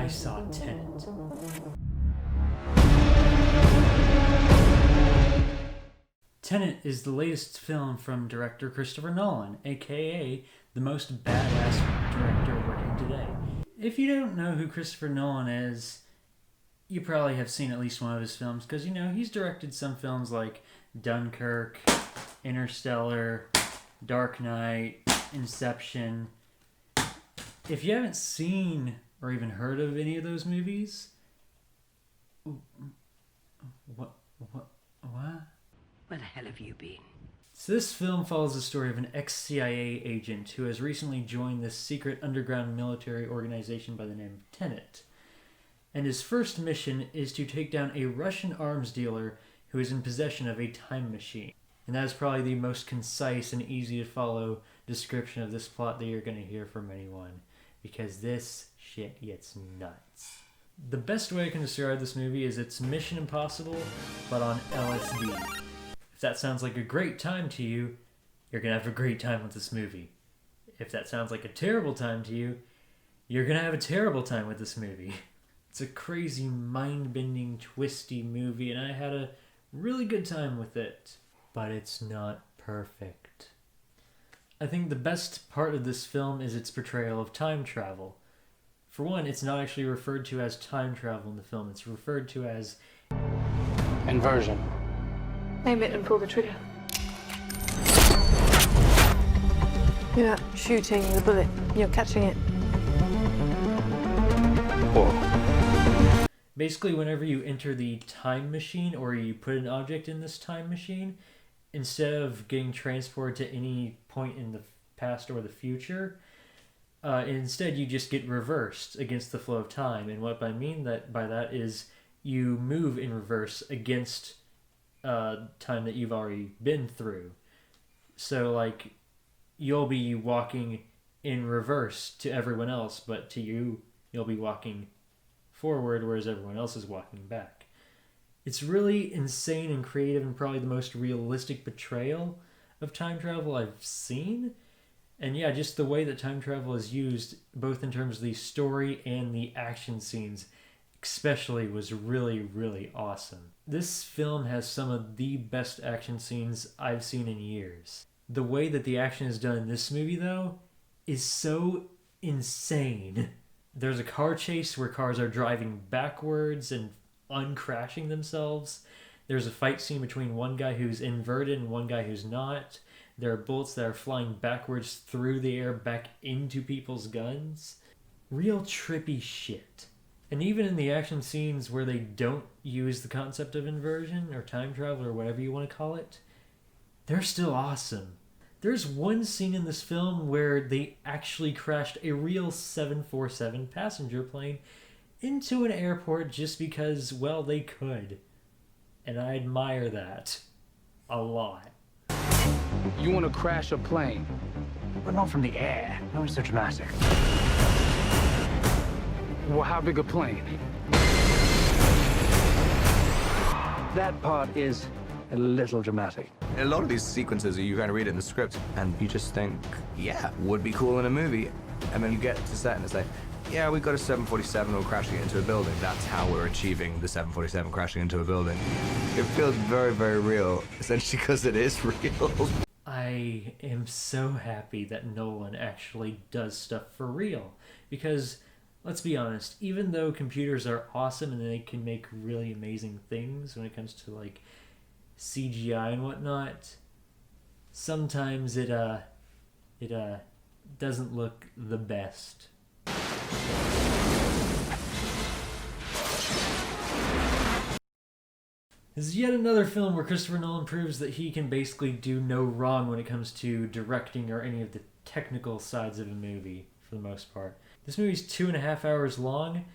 I saw Tenet. Tenet is the latest film from director Christopher Nolan, aka the most badass director working today. If you don't know who Christopher Nolan is, you probably have seen at least one of his films, because he's directed some films like Dunkirk, Interstellar, Dark Knight, Inception. If you haven't seen or even heard of any of those movies, what? Where the hell have you been? So this film follows the story of an ex-CIA agent who has recently joined this secret underground military organization by the name of Tenet. And his first mission is to take down a Russian arms dealer who is in possession of a time machine. And that is probably the most concise and easy to follow description of this plot that you're going to hear from anyone, because this shit gets nuts. The best way I can describe this movie is it's Mission Impossible, but on LSD. If that sounds like a great time to you, you're going to have a great time with this movie. If that sounds like a terrible time to you, you're going to have a terrible time with this movie. It's a crazy, mind-bending, twisty movie, and I had a really good time with it. But it's not perfect. I think the best part of this film is its portrayal of time travel. For one, it's not actually referred to as time travel in the film. It's referred to as inversion. Aim it and pull the trigger. You're not shooting the bullet, you're catching it. Whoa. Basically, whenever you enter the time machine or you put an object in this time machine, instead of getting transported to any point in the past or the future, instead you just get reversed against the flow of time. And what I mean by that is you move in reverse against time that you've already been through. So like you'll be walking in reverse to everyone else, but to you'll be walking forward, whereas everyone else is walking back. It's really insane and creative, and probably the most realistic portrayal of time travel I've seen. And yeah, just the way that time travel is used, both in terms of the story and the action scenes, especially, was really, really awesome. This film has some of the best action scenes I've seen in years. The way that the action is done in this movie, though, is so insane. There's a car chase where cars are driving backwards and uncrashing themselves. There's a fight scene between one guy who's inverted and one guy who's not. There are bullets that are flying backwards through the air back into people's guns. Real trippy shit. And even in the action scenes where they don't use the concept of inversion or time travel or whatever you want to call it, they're still awesome. There's one scene in this film where they actually crashed a real 747 passenger plane into an airport just because, well, they could. And I admire that a lot. You want to crash a plane? But not from the air. No one's so dramatic. Well, how big a plane? That part is a little dramatic. A lot of these sequences, you kind of read it in the script, and you just think, yeah, would be cool in a movie. And then you get to set and it's like, yeah, we've got a 747, we're crashing it into a building. That's how we're achieving the 747 crashing into a building. It feels very, very real, essentially because it is real. I am so happy that Nolan actually does stuff for real. Because, let's be honest, even though computers are awesome and they can make really amazing things when it comes to, like, CGI and whatnot, sometimes it doesn't look the best. This is yet another film where Christopher Nolan proves that he can basically do no wrong when it comes to directing or any of the technical sides of a movie, for the most part. This movie's 2.5 hours long,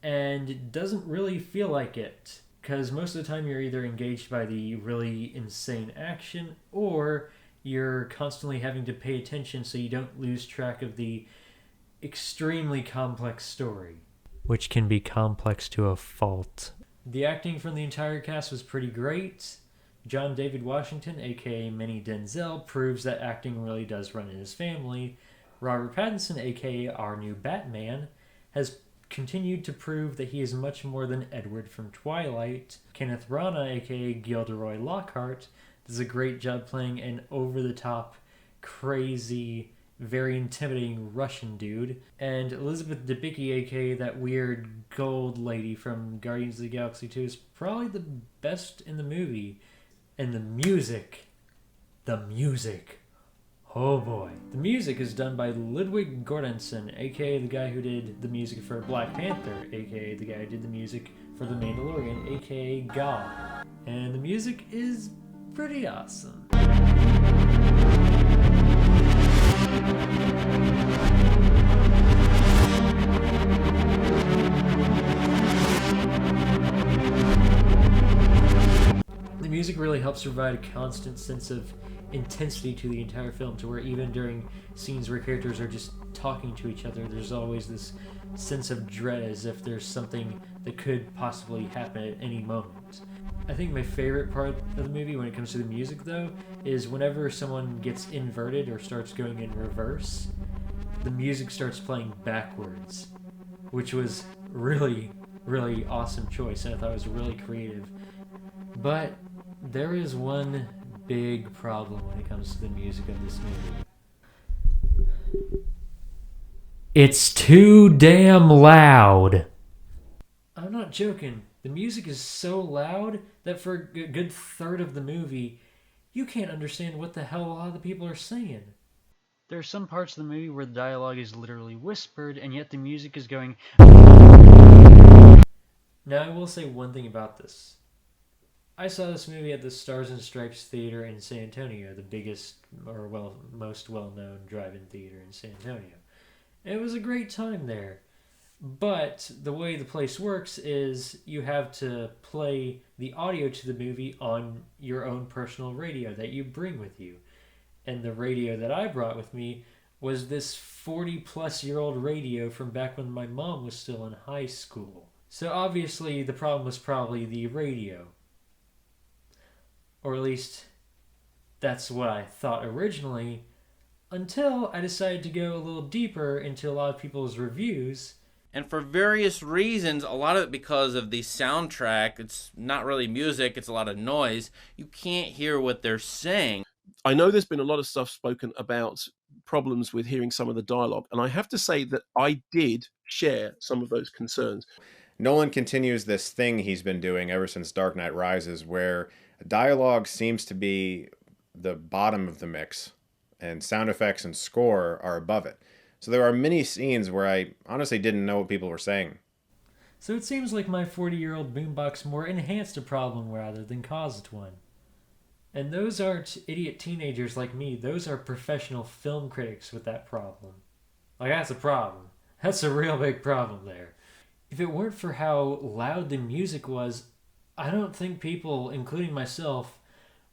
and it doesn't really feel like it, because most of the time you're either engaged by the really insane action, or you're constantly having to pay attention so you don't lose track of the extremely complex story, which can be complex to a fault. The acting from the entire cast was pretty great. John David Washington, aka Mini Denzel, proves that acting really does run in his family. Robert Pattinson, aka our new Batman, has continued to prove that he is much more than Edward from Twilight. Kenneth Branagh, aka Gilderoy Lockhart, does a great job playing an over-the-top, crazy, very intimidating Russian dude. And Elizabeth Debicki, aka that weird gold lady from Guardians of the Galaxy 2, is probably the best in the movie. And the music, oh boy. The music is done by Ludwig Göransson, aka the guy who did the music for Black Panther, aka the guy who did the music for The Mandalorian, aka God. And the music is pretty awesome. The music really helps provide a constant sense of intensity to the entire film, to where even during scenes where characters are just talking to each other, there's always this sense of dread as if there's something that could possibly happen at any moment. I think my favorite part of the movie when it comes to the music, though, is whenever someone gets inverted or starts going in reverse, the music starts playing backwards, which was really, really awesome choice, and I thought it was really creative. But there is one big problem when it comes to the music of this movie. It's too damn loud. I'm not joking. The music is so loud that for a good third of the movie, you can't understand what the hell a lot of the people are saying. There are some parts of the movie where the dialogue is literally whispered, and yet the music is going... Now, I will say one thing about this. I saw this movie at the Stars and Stripes Theater in San Antonio, the biggest, or most well-known drive-in theater in San Antonio. It was a great time there. But the way the place works is you have to play the audio to the movie on your own personal radio that you bring with you. And the radio that I brought with me was this 40-plus-year-old radio from back when my mom was still in high school. So obviously the problem was probably the radio. Or at least, that's what I thought originally, until I decided to go a little deeper into a lot of people's reviews. And for various reasons, a lot of it because of the soundtrack, it's not really music, it's a lot of noise. You can't hear what they're saying. I know there's been a lot of stuff spoken about problems with hearing some of the dialogue, and I have to say that I did share some of those concerns. Nolan continues this thing he's been doing ever since Dark Knight Rises, where dialogue seems to be the bottom of the mix, and sound effects and score are above it. So there are many scenes where I honestly didn't know what people were saying. So it seems like my 40-year-old boombox more enhanced a problem rather than caused one. And those aren't idiot teenagers like me, those are professional film critics with that problem. Like, that's a problem. That's a real big problem there. If it weren't for how loud the music was, I don't think people, including myself,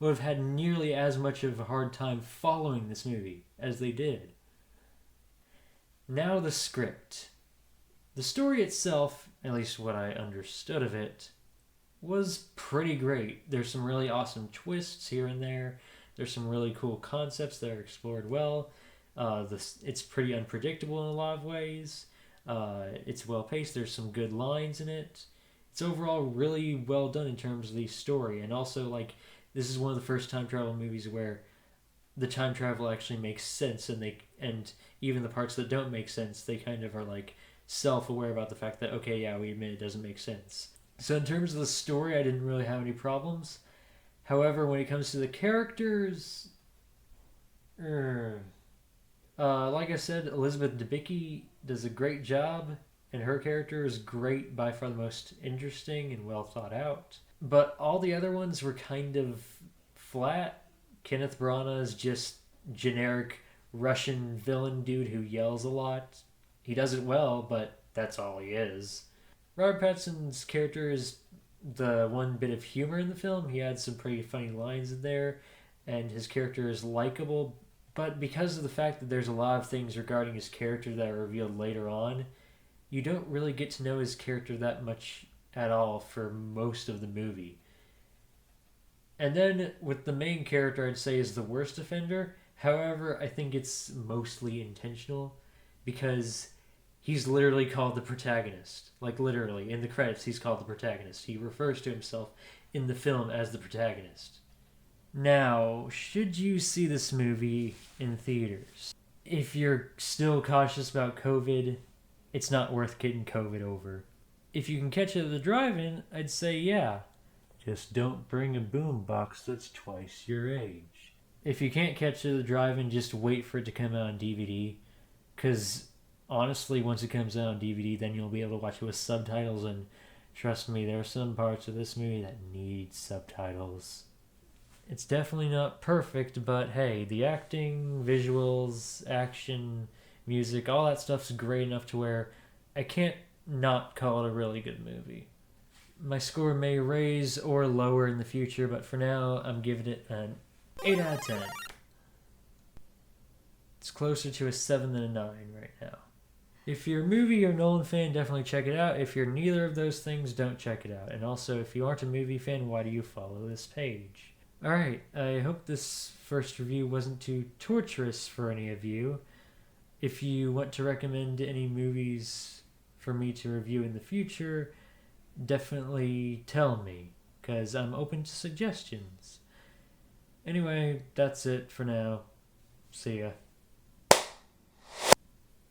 would have had nearly as much of a hard time following this movie as they did. Now the script. The story itself, at least what I understood of it, was pretty great. There's some really awesome twists here and there. There's some really cool concepts that are explored well. It's pretty unpredictable in a lot of ways. It's well paced. There's some good lines in it. It's overall really well done in terms of the story. And also, like, this is one of the first time travel movies where the time travel actually makes sense, and even the parts that don't make sense, they kind of are like self-aware about the fact that, okay, yeah, we admit it doesn't make sense. So in terms of the story, I didn't really have any problems. However, when it comes to the characters, like I said, Elizabeth Debicki does a great job, and her character is great, by far the most interesting and well thought out. But all the other ones were kind of flat. Kenneth Branagh is just generic Russian villain dude who yells a lot. He does it well, but that's all he is. Robert Pattinson's character is the one bit of humor in the film. He had some pretty funny lines in there, and his character is likable. But because of the fact that there's a lot of things regarding his character that are revealed later on, you don't really get to know his character that much at all for most of the movie. And then with the main character, I'd say is the worst offender. However, I think it's mostly intentional, because He's literally called the protagonist. Like, literally, in the credits, he's called the protagonist. He refers to himself in the film as the protagonist. Now, should you see this movie in theaters? If you're still cautious about COVID, it's not worth getting COVID over. If you can catch it at the drive-in, I'd say yeah. Just don't bring a boombox that's twice your age. If you can't catch it at the drive-in, just wait for it to come out on DVD. Because honestly, once it comes out on DVD, then you'll be able to watch it with subtitles, and trust me, there are some parts of this movie that need subtitles. It's definitely not perfect, but hey, the acting, visuals, action, music, all that stuff's great enough to where I can't not call it a really good movie. My score may raise or lower in the future, but for now, I'm giving it an 8 out of 10. It's closer to a 7 than a 9 right now. If you're a movie or Nolan fan, definitely check it out. If you're neither of those things, don't check it out. And also, if you aren't a movie fan, why do you follow this page? Alright, I hope this first review wasn't too torturous for any of you. If you want to recommend any movies for me to review in the future, definitely tell me, because I'm open to suggestions. Anyway, that's it for now. See ya.